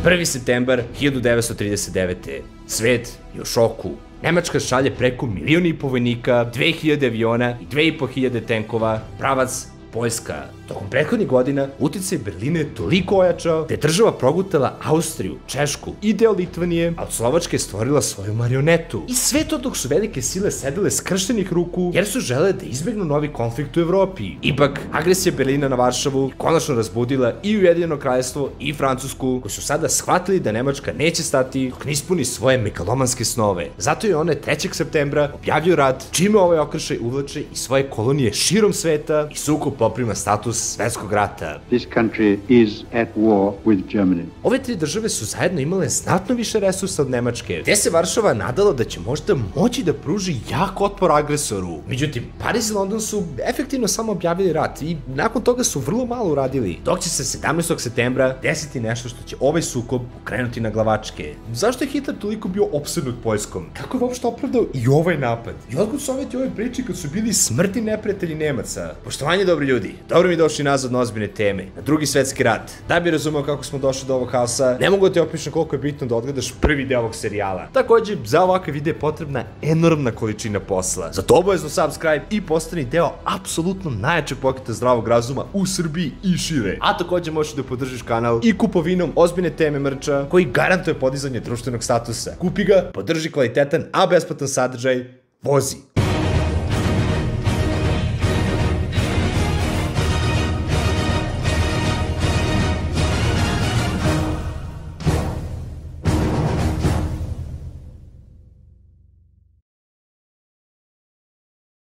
1. septembar 1939. Svet je u šoku. Nemačka šalje preko 1,5 miliona vojnika, 2000 aviona i 2500 tenkova, pravac Poljska. Tokom prethodnih godina uticaj Berlina je toliko ojačao da je država progutala Austriju, Češku i deo Litvanije, a od Slovačke je stvorila svoju marionetu. I sve to dok su velike sile sedele skrštenih ruku jer su želele da izbegnu novi konflikt u Evropi. Ipak, agresija Berlina na Varšavu je konačno razbudila i Ujedinjeno kraljevstvo i Francusku, koji su sada shvatili da Nemačka neće stati dok ne ispuni svoje megalomanske snove. Zato je one 3. septembra objavio rat, čime ovaj okršaj uvlače i svoje kolonije širom sveta i sukob poprima status svetskog rata. This country is at war with Germany. Ove tri države su zajedno imale znatno više resursa od Nemačke, te se Varšava nadala da će možda moći da pruži jak otpor agresoru. Međutim, Pariz i London su efektivno samo objavili rat i nakon toga su vrlo malo uradili, dok će se 17. septembra desiti nešto što će ovaj sukob okrenuti na glavačke. Zašto je Hitler toliko bio opsednut Poljskom? Kako je uopšte opravdao i ovaj napad? I otkud su Sovjeti ove priči kad su bili smrtni neprijatelji Nemaca? Poštovanje, dobri ljudi, dobro mi došli nazad na ozbiljne teme, na Drugi svetski rat. Da bi razumeo kako smo došli do ovog haosa, ne mogu da ti opišem koliko je bitno da odgledaš prvi deo ovog serijala. Takođe, za ovakav video je potrebna enormna količina posla. Zato obavezno subscribe i postani deo apsolutno najjačeg pokreta zdravog razuma u Srbiji i šire. A takođe možeš da podržiš kanal i kupovinom ozbiljne teme mrča koji garantuje podizanje društvenog statusa. Kupi ga, podrži kvalitetan, a besplatan sadržaj, vozi!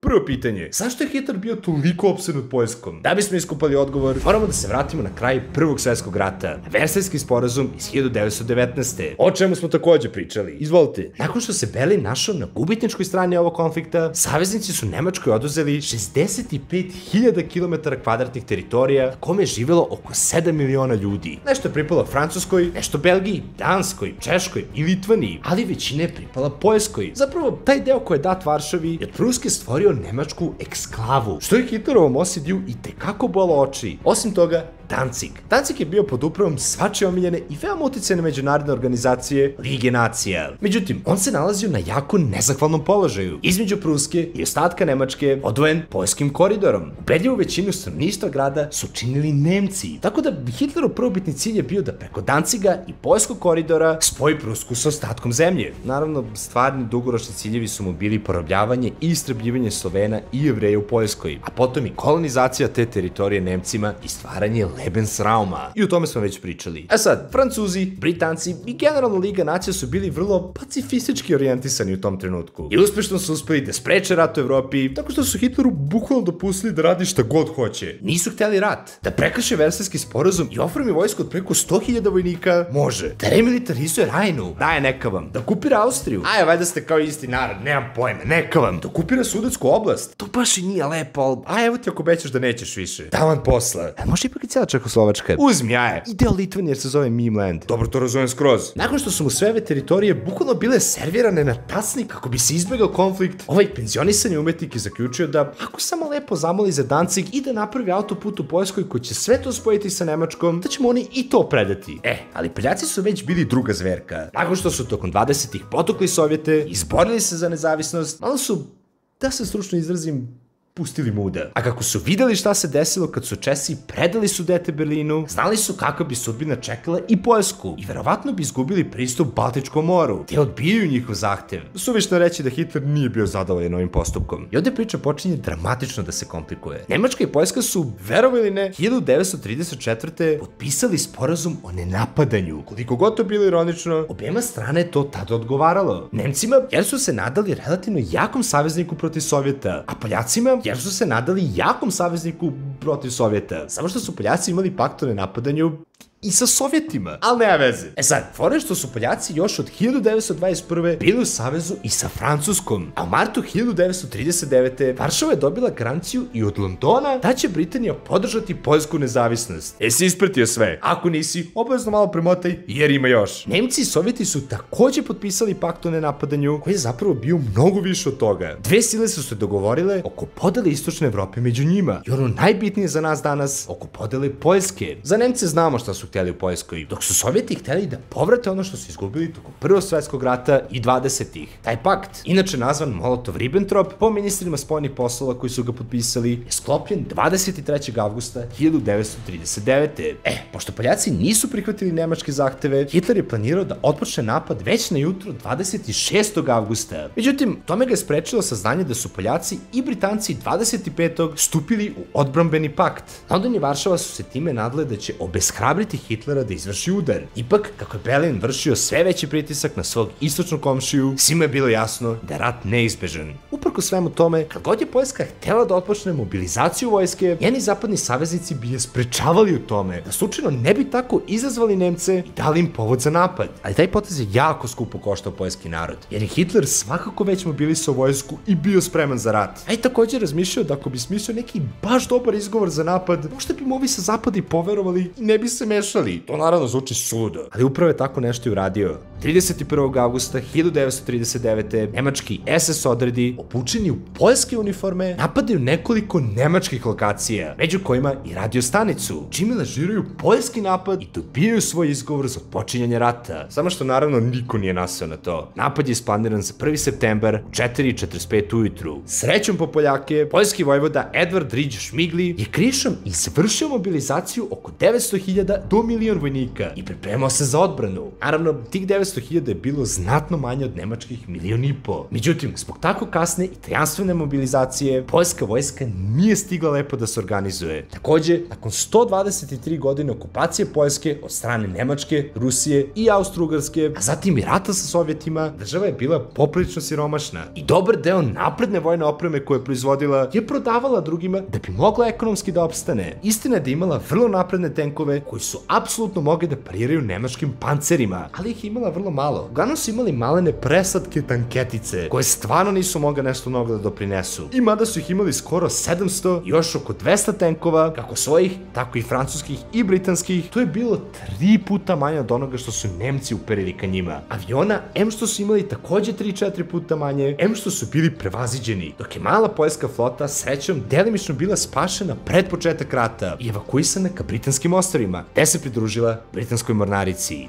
Prvo pitanje, zašto je Hitler bio toliko opsednut Poljskom? Da bismo iskopali odgovor, moramo da se vratimo na kraj Prvog svetskog rata, Versajski sporazum iz 1919. O čemu smo takođe pričali. Izvolite. Nakon što se Berlin našao na gubitničkoj strani ovog konflikta, saveznici su Nemačkoj oduzeli 65.000 km2 teritorija na kome je živelo oko 7 miliona ljudi. Nešto je pripalo Francuskoj, nešto Belgiji, Danskoj, Češkoj i Litvaniji, ali većina je pripala Poljskoj. Zapravo, taj deo koji je dat Varšavi je od Pruske stvorio nemačku eksklavu, što je Hitlerovom osidiju i tekako bolo oči. Osim toga, Danzig. Danzig je bio pod upravom svačije omiljene i veoma uticajne međunarodne organizacije Lige nacija. Međutim, on se nalazio na jako nezahvalnom položaju. Između Pruske i ostatka Nemačke, odvojen Poljskim koridorom. Ubedljivu većinu stanovništva grada su činili Nemci. Tako da Hitlerov prvobitni cilj je bio da preko Danziga i Poljskog koridora spoji Prusku sa ostatkom zemlje. Naravno, stvarni dugoročni ciljevi su mu bili porobljavanje i istrebljivanje Slovena i Jevreja u Poljskoj, a potom i kolonizacija te teritorije Nemcima i stvaranje Lebensrauma. I o tome smo već pričali. A sad, Francuzi, Britanci i generalno Liga nacija su bili vrlo pacifistički orijentisani u tom trenutku. I uspešno su uspeli da spreče rat u Evropi, tako što su Hitleru bukvalno dopustili da radi šta god hoće. Nisu hteli rat. Da prekrše Versajski sporazum i oformi vojsku od preko 100.000 vojnika, može. Da remilitarizuje Rajnu, daje neka vam. Da okupira Austriju, aje, valjda ste kao isti narod, nemam pojma, neka vam. Da okupira Sudetsku oblast, to baš i nije lepo, ali a evo ti ako obećaš da nećeš više. Tavan posla. A može ipak i cijela Čehoslovačka. Uzmi, aje. I deo Litvanije se zove Meme-land. Dobro, to razumem skroz. Nakon što su mu sve ove teritorije bukvalno bile servirane na tacni kako bi se izbegao konflikt, ovaj penzionisani umetnik je zaključio da ako samo lepo zamoli za Danzig i da napravi autoput u Poljskoj koji će sve to spojiti sa Nemačkom, da ćemo oni i to predati. Ali Poljaci su već bili druga zverka. Nakon što su tokom 20-ih potukli Sovjete, izborili se za nezavisnost, malo su, da se stručno izrazim, pustili muda. A kako su videli šta se desilo kad su Česi predali Sudete Berlinu, znali su kakva bi sudbina čekala i Poljsku i verovatno bi izgubili pristup Baltičkom moru, te odbijaju njihov zahtev. Suvišno reći da Hitler nije bio zadovoljan ovim postupkom. I ovde priča počinje dramatično da se komplikuje. Nemačka i Poljska su, verovali ili ne, 1934. potpisali sporazum o nenapadanju. Koliko god to bilo ironično, objema strane je to tada odgovaralo. Nemcima jer su se nadali relativno jakom savezniku protiv Sovjeta, a Poljacima jer su se nadali jakom savezniku protiv Sovjeta. Samo što su Poljaci imali pakt o nenapadanju i sa Sovjetima, ali nema veze. Sad, fora je što su Poljaci još od 1921. bili u savezu i sa Francuskom, a u martu 1939. Varšava je dobila garanciju i od Londona da će Britanija podržati poljsku nezavisnost. Si ispratio sve? Ako nisi, obavezno malo premotaj jer ima još. Nemci i Sovjeti su takođe potpisali pakt o nenapadanju koji je zapravo bio mnogo više od toga. Dve sile su se dogovorile oko podele istočne Evrope među njima i ono najbitnije za nas danas, oko podele Poljske. Za Nemce znamo šta su hteli u Poljskoj, dok su Sovjeti hteli da povrate ono što su izgubili tokom Prvog svetskog rata i 20-ih. Taj pakt, inače nazvan Molotov-Ribbentrop, po ministrima spoljnih poslova koji su ga potpisali, je sklopljen 23. avgusta 1939. Pošto Poljaci nisu prihvatili nemačke zahteve, Hitler je planirao da otpočne napad već na jutro 26. avgusta. Međutim, tome ga je sprečilo saznanje da su Poljaci i Britanci 25. stupili u odbrambeni pakt. London i Varšava su se time nadale da će obeshrabriti Hitlera da izvrši udar. Ipak, kako je Berlin vršio sve veći pritisak na svog istočnog komšiju, svima je bilo jasno da je rat neizbežan. Uprko svemu tome, kad god je Poljska htela da otpočne mobilizaciju vojske, njeni zapadni saveznici bi je sprečavali u tome, da slučajno ne bi tako izazvali Nemce i dali im povod za napad. Ali taj potez je jako skupo koštao poljski narod, jer je Hitler svakako već mobilisao vojsku i bio spreman za rat. A i također razmišljao da ako bi smislio neki baš dobar izgovor za napad, možda bi mu ovi sa zapada i poverovali i ne bi se mešali. To naravno zvuči suludo, ali upravo je tako nešto i uradio. 31. avgusta 1939. nemački SS odredi, obučeni u poljske uniforme, napadaju nekoliko nemačkih lokacija, među kojima i radio stanicu, čime lažiraju poljski napad i dobijaju svoj izgovor za počinjanje rata. Samo što naravno niko nije nasao na to. Napad je isplaniran za 1. septembar u 4:45 ujutru. Srećom po Poljake, poljski vojvoda Edvard Ridge Šmigli je krišom izvršio mobilizaciju oko 900.000 do 1.000.000 vojnika i pripremao se za odbranu. Naravno, tih 900.000 je bilo znatno manje od nemačkih 1,5 miliona. Međutim, zbog tako kasne i tajanstvene mobilizacije, poljska vojska nije stigla lepo da se organizuje. Takođe, nakon 123 godine okupacije Poljske od strane Nemačke, Rusije i Austro-Ugarske, a zatim i rata sa Sovjetima, država je bila poprilično siromašna i dobar deo napredne vojne opreme koje je proizvodila je prodavala drugima da bi mogla ekonomski da opstane. Istina je da imala vrlo napredne tenkove koji su apsolutno mogli da pariraju nemačkim pancerima, ali ih imala vrlo malo. Uglavnom su imali malene preslatke tanketice koje stvarno nisu mogli nešto mnogo da doprinesu. I mada su ih imali skoro 700 i još oko 200 tenkova, kako svojih, tako i francuskih i britanskih, to je bilo 3 puta manje od onoga što su Nemci uperili ka njima. Aviona, em što su imali takođe 3-4 puta manje, em što su bili prevaziđeni, dok je mala poljska flota srećom delimično bila spašena pred početak rata i evakuisana ka britanskim ostrvima, te se pridružila britanskoj mornarici.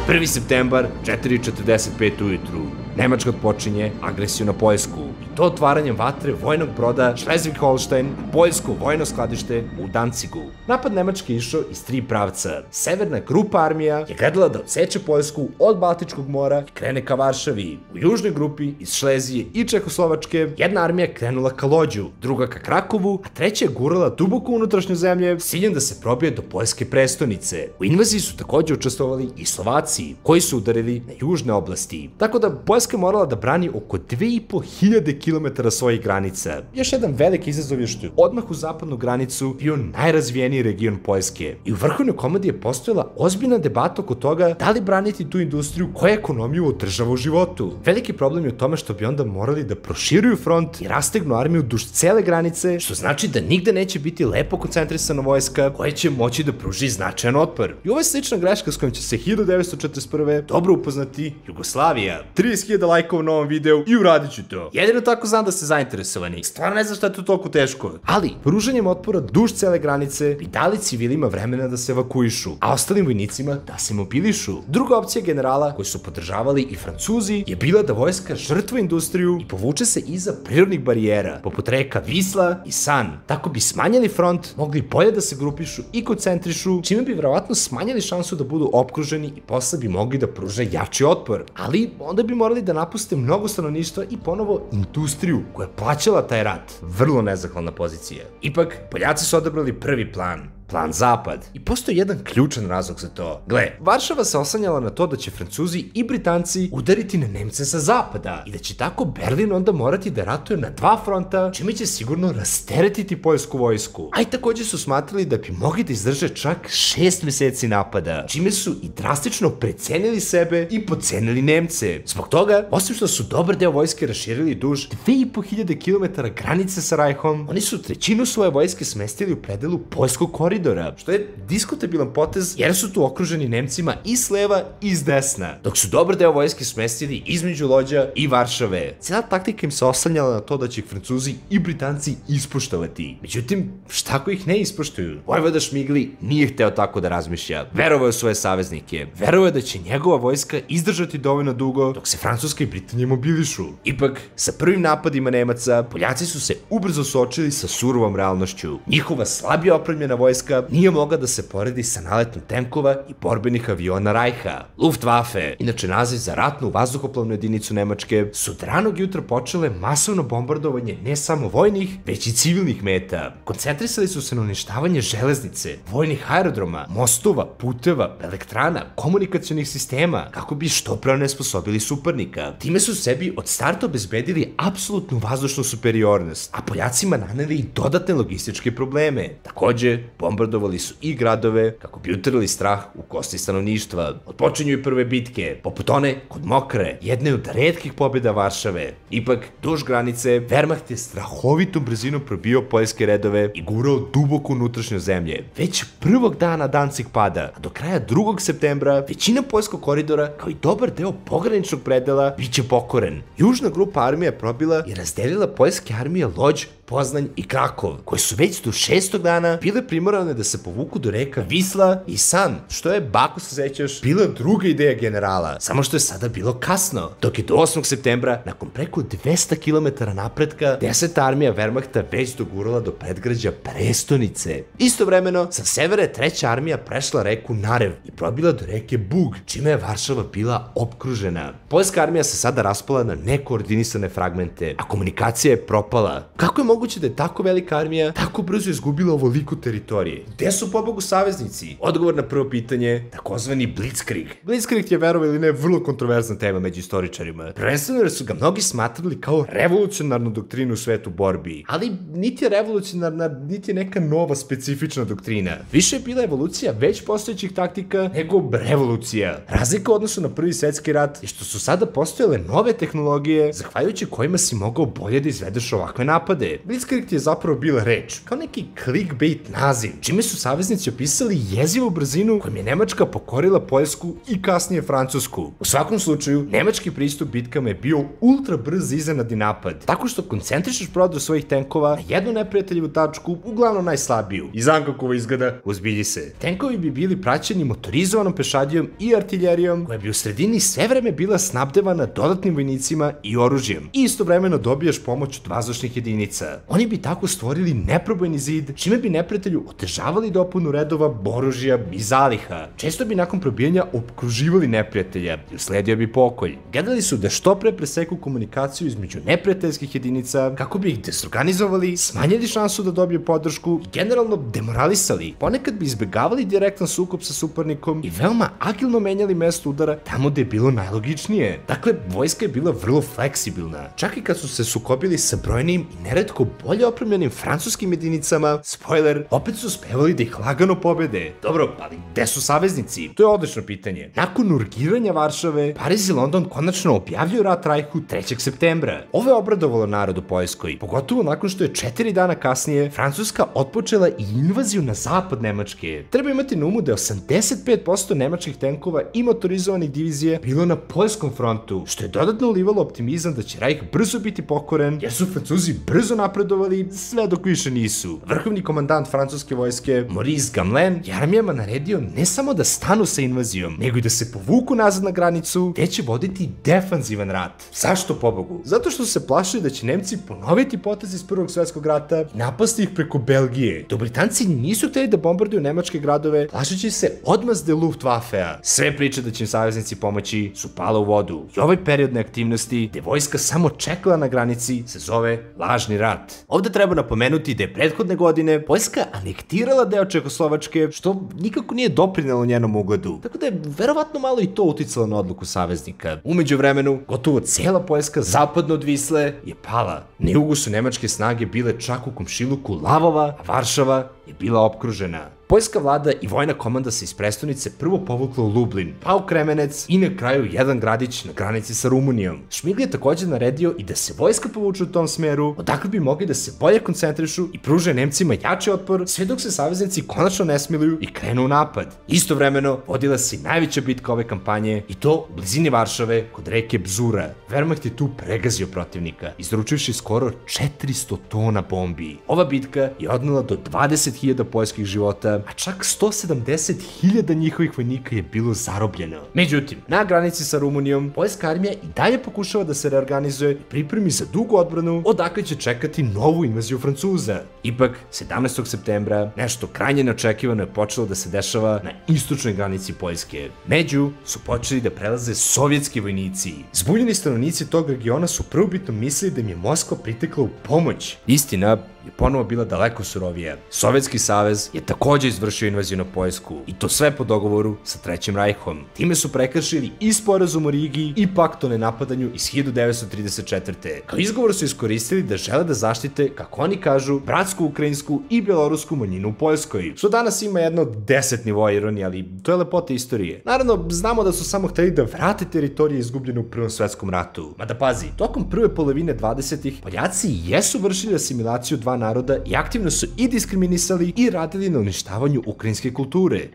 Prvi septembar, 4:45 ujutru. Nemačka počinje agresiju na Poljsku i to otvaranjem vatre vojnog broda Schleswig-Holstein na poljsko vojno skladište u Dancigu. Napad Nemačke išao iz 3 pravca. Severna grupa armija je gledala da odseče Poljsku od Baltičkog mora i krene ka Varšavi. U južnoj grupi iz Šlezije i Čehoslovačke jedna armija krenula ka Lođu, druga ka Krakovu, a treća je gurala duboko unutrašnje zemlje s ciljem da se probije do poljske prestonice. U invaziji su takođe učestvovali i Slovaci, koji su udarili na južne oblasti. Tako da Poljska je morala da brani oko 2.500 km svojih granica. Još jedan veliki izazov je što je odmah u zapadnu granicu bio najrazvijeniji region Poljske. I u vrhovnoj komadi je postojala ozbiljna debata oko toga da li braniti tu industriju koja ekonomiju održava u životu. Veliki problem je u tome što bi onda morali da proširuju front i rastegnu armiju duž cele granice, što znači da nigde neće biti lepo koncentrisana vojska koja će moći da pruži značajan otpor. I ovo je slična greška s kojom će se 1941. dobro upoznati Jugoslavija. 30.000 lajkova na ovom videu i uradit ću to. Jedino tako znam da ste zainteresovani. Stvarno ne znam šta je to toliko teško. Ali, pružanjem otpora duž cele granice bi dali civilima vremena da se evakuišu, a ostalim vojnicima da se mobilišu. Druga opcija generala, koju su podržavali i Francuzi, je bila da vojska žrtva industriju i povuče se iza prirodnih barijera, poput reka Visla i San. Tako bi smanjili front, mogli bolje da se grupišu i koncentrišu, čime bi verovatno smanjili šansu da budu opkruženi i posle bi mogli da pruže jači otpor. Ali onda bi morali da napuste mnogo stanovništva i ponovo industriju koja je plaćala taj rat. Vrlo nezahvalna pozicija. Ipak, Poljaci su odabrali prvi plan Zapad. I postoji jedan ključan razlog za to. Gle, Varšava se oslanjala na to da će Francuzi i Britanci udariti na Nemce sa zapada i da će tako Berlin onda morati da ratuje na 2 fronta, čime će sigurno rasteretiti poljsku vojsku. A i takođe su smatrali da bi mogli da izdrže čak 6 meseci napada, čime su i drastično precenili sebe i podcenili Nemce. Zbog toga, osim što su dobar deo vojske raširili duž 2.500 km granice sa Rajhom, oni su trećinu svoje vojske smestili u predelu poljskog koridora, koridora, što je diskutabilan potez jer su tu okruženi Nemcima i s leva i s desna, dok su dobar deo vojske smestili između Lođa i Varšave. Cijela taktika im se oslanjala na to da će ih Francuzi i Britanci ispoštovati. Međutim, šta ako ih ne ispoštuju? Vojvoda Šmigli nije hteo tako da razmišlja. Verovao je u svoje saveznike. Verovao je da će njegova vojska izdržati dovoljno dugo dok se Francuska i Britanija mobilišu. Ipak, sa prvim napadima Nemaca, Poljaci su se ubrzo suočili sa surovom realnošću. Njihova slabije opremljena vojska nije mogla da se poredi sa naletom tenkova i borbenih aviona Rajha. Luftwaffe, inače naziv za ratnu vazduhoplovnu jedinicu Nemačke, su od ranog jutra počele masovno bombardovanje ne samo vojnih, već i civilnih meta. Koncentrisali su se na uništavanje železnice, vojnih aerodroma, mostova, puteva, elektrana, komunikacionih sistema, kako bi što pre onesposobili suparnika. Time su sebi od starta obezbedili apsolutnu vazdušnu superiornost, a Poljacima naneli i dodatne logističke probleme. Takođe, bombardovali su i gradove kako bi utrli strah u kosti stanovništva. Otpočinju i prve bitke, poput one kod Mokre, jedne od retkih pobjeda Varšave. Ipak, duž granice, Wehrmacht je strahovitom brzinom probio poljske redove i gurao duboko unutrašnjo zemlje. Već prvog dana Danzig pada, a do kraja 2. septembra većina poljskog koridora, kao i dobar deo pograničnog predela, biće pokoren. Južna grupa armija je probila i razdelila poljske armije Lodž, Poznanj i Krakov, koje su već do 6. dana bile primorane da se povuku do reka Visla i San, što je, bako se sećaš, bila druga ideja generala, samo što je sada bilo kasno. Dok je do 8. septembra, nakon preko 200 km napretka, 10. armija Wehrmachta već dogurala do predgrađa prestonice. Istovremeno, sa severa je 3. armija prešla reku Narev i probila do reke Bug, čime je Varšava bila opkružena. Poljska armija se sada raspala na nekoordinisane fragmente, a komunikacija je propala. Kako je moguće da je tako velika armija tako brzo izgubila ovoliko teritorije? Gde su pobogu saveznici? Odgovor na prvo pitanje, takozvani Blitzkrieg. Blitzkrieg je, verovali ili ne, vrlo kontroverzna tema među istoričarima. Prvenstveno jer su ga mnogi smatrali kao revolucionarnu doktrinu u svetu borbi, ali niti je revolucionarna, niti je neka nova specifična doktrina. Više je bila evolucija već postojećih taktika nego revolucija. Razlika u odnosu na Prvi svetski rat je što su sada postojale nove tehnologije zahvaljujući kojima si mogao bolje da izvedeš ovakve napade. Blitzkrieg je zapravo bila reč, kao neki clickbait naziv, čime su saveznici opisali jezivu brzinu kojom je Nemačka pokorila Poljsku i kasnije Francusku. U svakom slučaju, nemački pristup bitkama je bio ultra brz iznenadni napad, tako što koncentrišeš prodor svojih tenkova na jednu neprijateljivu tačku, uglavnom najslabiju. I znam kako ovo izgleda, uzbilji se. Tenkovi bi bili praćeni motorizovanom pešadijom i artiljerijom, koja bi u sredini sve vreme bila snabdevana dodatnim vojnicima i oružjem. I istovremeno dobijaš pomoć od vazdušnih jedinica. Oni bi tako stvorili neprobojni zid, čime bi neprijatelju otežavali dopunu redova, oružja i zaliha. Često bi nakon probijanja opkruživali neprijatelja i usledio bi pokolj. Gledali su da što pre preseku komunikaciju između neprijateljskih jedinica kako bi ih desorganizovali, smanjili šansu da dobiju podršku i generalno demoralisali. Ponekad bi izbegavali direktan sukob sa suparnikom i veoma agilno menjali mesto udara tamo gde je bilo najlogičnije. Dakle, vojska je bila vrlo fleksibilna. Čak i kad su se sukobili sa brojnim i neretko bolje opremljenim francuskim jedinicama, spoiler, opet su uspevali da ih lagano pobede. Dobro, ali gde su saveznici? To je odlično pitanje. Nakon urgiranja Varšave, Pariz i London konačno objavljuju rat Rajhu 3. septembra. Ovo je obradovalo narod u Poljskoj, pogotovo nakon što je 4 dana kasnije Francuska otpočela i invaziju na zapad Nemačke. Treba imati na umu da je 85% nemačkih tenkova i motorizovanih divizije bilo na poljskom frontu, što je dodatno ulivalo optimizam da će Rajh brzo biti pokoren, jer su Francuzi brzo napredovali sve dok više nisu. Vrhovni komandant francuske vojske, Maurice Gamelin, je armijama naredio ne samo da stanu sa invazijom, nego i da se povuku nazad na granicu, gde će voditi defanzivan rat. Zašto, pobogu? Zato što su se plašili da će Nemci ponoviti potez iz Prvog svetskog rata i napasti ih preko Belgije. Dok Britanci nisu hteli da bombarduju nemačke gradove, plašeći se odmazde Luftwaffe-a. Sve priče da će im saveznici pomoći su pale u vodu. I ovaj period neaktivnosti, gde vojska samo čekala na granici, se zove lažni rat. Ovde treba napomenuti da je prethodne godine Poljska anektirala deo Čehoslovačke, što nikako nije doprinelo njenom ugledu. Tako da je verovatno malo i to uticalo na odluku saveznika. Umeđu vremenu, gotovo cela Poljska zapadno od Visle je pala. Na jugu su nemačke snage bile čak u komšiluku Lavova, a Varšava je bila opkružena. Poljska vlada i vojna komanda se iz prestonice prvo povukla u Lublin, pa u Kremenec i na kraju jedan gradić na granici sa Rumunijom. Šmigl je takođe naredio i da se vojska povuče u tom smeru, odakle bi mogli da se bolje koncentrišu i pruže Nemcima jači otpor, sve dok se saveznici konačno ne smiluju i krenu u napad. Istovremeno, vodila se i najveća bitka ove kampanje, i to u blizini Varšave kod reke Bzura. Wehrmacht je tu pregazio protivnika, izručivši skoro 400 tona bombi. Ova bitka je odnela do 20.000 poljskih života, a čak 170.000 njihovih vojnika je bilo zarobljeno. Međutim, na granici sa Rumunijom, poljska armija i dalje pokušava da se reorganizuje i pripremi za dugu odbranu, odakle će čekati novu invaziju Francuza. Ipak, 17. septembra, nešto krajnje neočekivano je počelo da se dešava na istočnoj granici Poljske. Među su počeli da prelaze sovjetski vojnici. Zbunjeni stanovnici tog regiona su prvobitno mislili da im je Moskva pritekla u pomoć. Istina je ponovo bila daleko surovija. Sovjetski savez je takođe izvršio invaziju na Poljsku, i to sve po dogovoru sa Trećim rajhom. Time su prekršili i sporazum o Rigi i pakt o nenapadanju iz 1934. Kao izgovor su iskoristili da žele da zaštite, kako oni kažu, bratsku ukrajinsku i belorusku manjinu u Poljskoj, što danas ima jedno 10 nivoa ironije, ali to je lepota istorije. Naravno, znamo da su samo hteli da vrate teritorije izgubljene u Prvom svetskom ratu. Mada pazi, tokom prve polovine 20. Poljaci jesu vršili asimilaciju dva naroda i aktivno su i diskriminisali i radili na uništavanju ukrajinske kulture.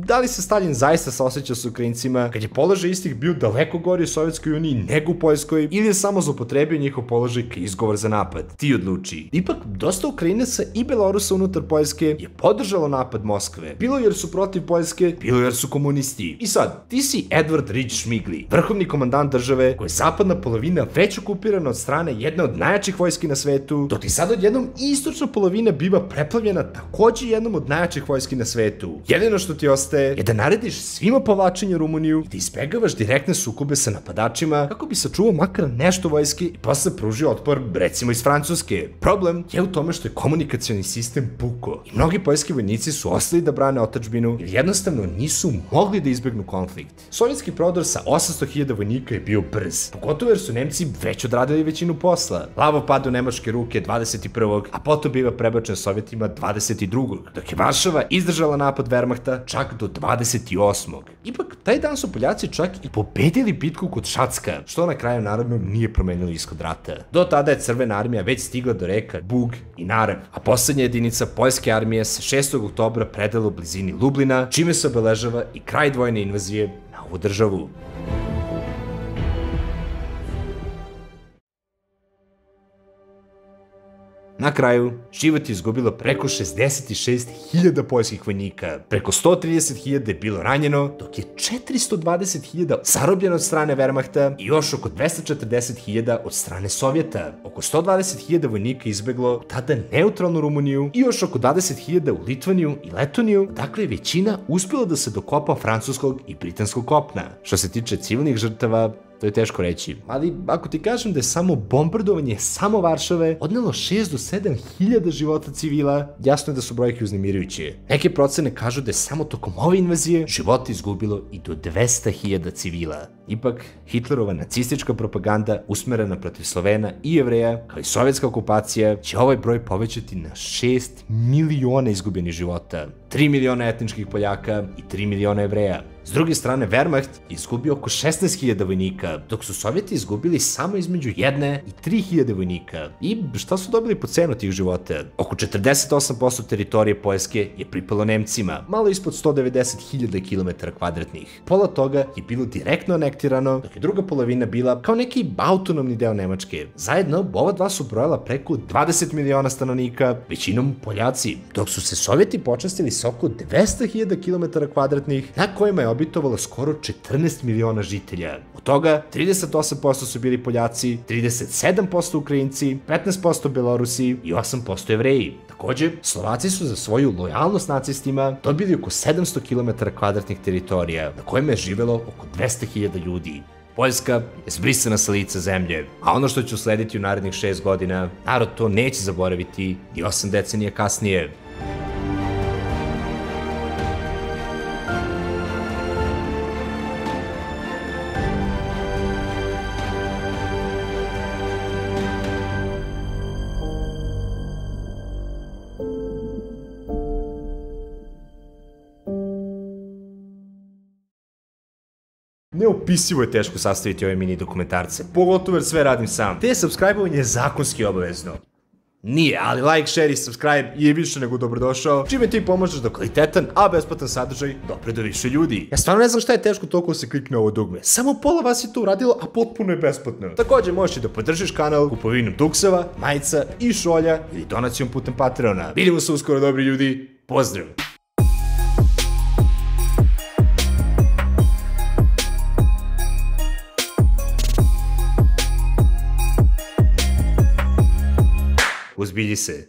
Da li se Stalin zaista saosećao s Ukrajincima kad je položaj istih bio daleko gori u Sovjetskoj uniji nego u Poljskoj, ili je samo zloupotrebio njihov položaj kao izgovor za napad? Ti odluči. Ipak, dosta Ukrajinaca i Belorusa unutar Poljske je podržalo napad Moskve, bilo jer su protiv Poljske, bilo jer su komunisti. I sad, ti si Edvard Rić Šmigli, vrhovni komandant države koja je zapadna polovina već okupirana od strane jedne od najjačih vojski na svetu, dok ti sad odjednom istočna polovina biva preplavljena takođe jednom od najjačih vojski na svetu. Jedino što ti ostaje je da narediš svima povlačenje Rumuniju i da izbegavaš direktne sukobe sa napadačima kako bi sačuvao makar nešto vojske i posle pružio otpor, recimo iz Francuske. Problem je u tome što je komunikacioni sistem pukao i mnogi poljski vojnici su ostali da brane otadžbinu jer jednostavno nisu mogli da izbegnu konflikt. Sovjetski prodor sa 800.000 vojnika je bio brz, pogotovo jer su Nemci već odradili većinu posla. Lavo pada u nemačke ruke 21. a potom biva prebačen Sovjetima 22. dok je Varšava izdržala napad Wehrmachta čak do 28. Ipak, taj dan su Poljaci čak i pobedili bitku kod Šatska, što na kraju naravno nije promenilo ishod rata. Do tada je Crvena armija već stigla do reka Bug i Narev, a poslednja jedinica poljske armije se 6. oktobra predala u blizini Lublina, čime se obeležava i kraj dvojne invazije na ovu državu. Na kraju, život je izgubilo preko 66.000 poljskih vojnika, preko 130.000 je bilo ranjeno, dok je 420.000 zarobljeno od strane Wehrmachta i još oko 240.000 od strane Sovjeta. Oko 120.000 vojnika izbeglo tada neutralnu Rumuniju i još oko 20.000 u Litvaniju i Letoniju, dakle je većina uspela da se dokopa francuskog i britanskog kopna. Što se tiče civilnih žrtava, to je teško reći, ali ako ti kažem da je samo bombardovanje samo Varšave odnelo 6 do 7 hiljada života civila, jasno je da su brojke uznemirujuće. Neke procene kažu da je samo tokom ove invazije života izgubilo i do 200.000 civila. Ipak, Hitlerova nacistička propaganda usmerena protiv Slovena i Jevreja, kao i sovjetska okupacija, će ovaj broj povećati na 6 miliona izgubljenih života, 3 miliona etničkih Poljaka i 3 miliona Jevreja. S druge strane, Wehrmacht je izgubio oko 16.000 vojnika, dok su Sovjeti izgubili samo između 1 i 3.000 vojnika. I šta su dobili po cenu tih života? Oko 48% teritorije Poljske je pripalo Nemcima, malo ispod 190.000 km2. Pola toga je bilo direktno anektirano, dok je druga polovina bila kao neki autonomni deo Nemačke. Zajedno, ova dva su brojala preko 20 miliona stanovnika, većinom Poljaci, dok su se Sovjeti počastili sa oko 200.000 km2, na kojima je obitovalo skoro 14 miliona žitelja. Od toga 38% su bili Poljaci, 37% Ukrajinci, 15% Belorusi i 8% Jevreji. Takođe, Slovaci su za svoju lojalnost nacistima dobili oko 700 km2 teritorija, na kojima je živelo oko 200.000 ljudi. Poljska je zbrisana sa lica zemlje, a ono što će uslediti u narednih 6 godina, narod to neće zaboraviti i 8 decenija kasnije. Neopisivo je teško sastaviti ove mini dokumentarce, pogotovo jer sve radim sam. Te subscribe-ovanje je zakonski obavezno. Nije, ali like, share i subscribe je više nego dobrodošao, čime ti pomožeš da kvalitetan, a besplatan sadržaj dopre do više ljudi. Ja stvarno ne znam šta je teško toliko da se klikne ovo dugme. Samo pola vas je to uradilo, a potpuno je besplatno. Također možeš i da podržiš kanal kupovinom dukseva, majica i šolja ili donacijom putem Patreona. Vidimo se uskoro, dobri ljudi. Pozdrav! Uzbilji se.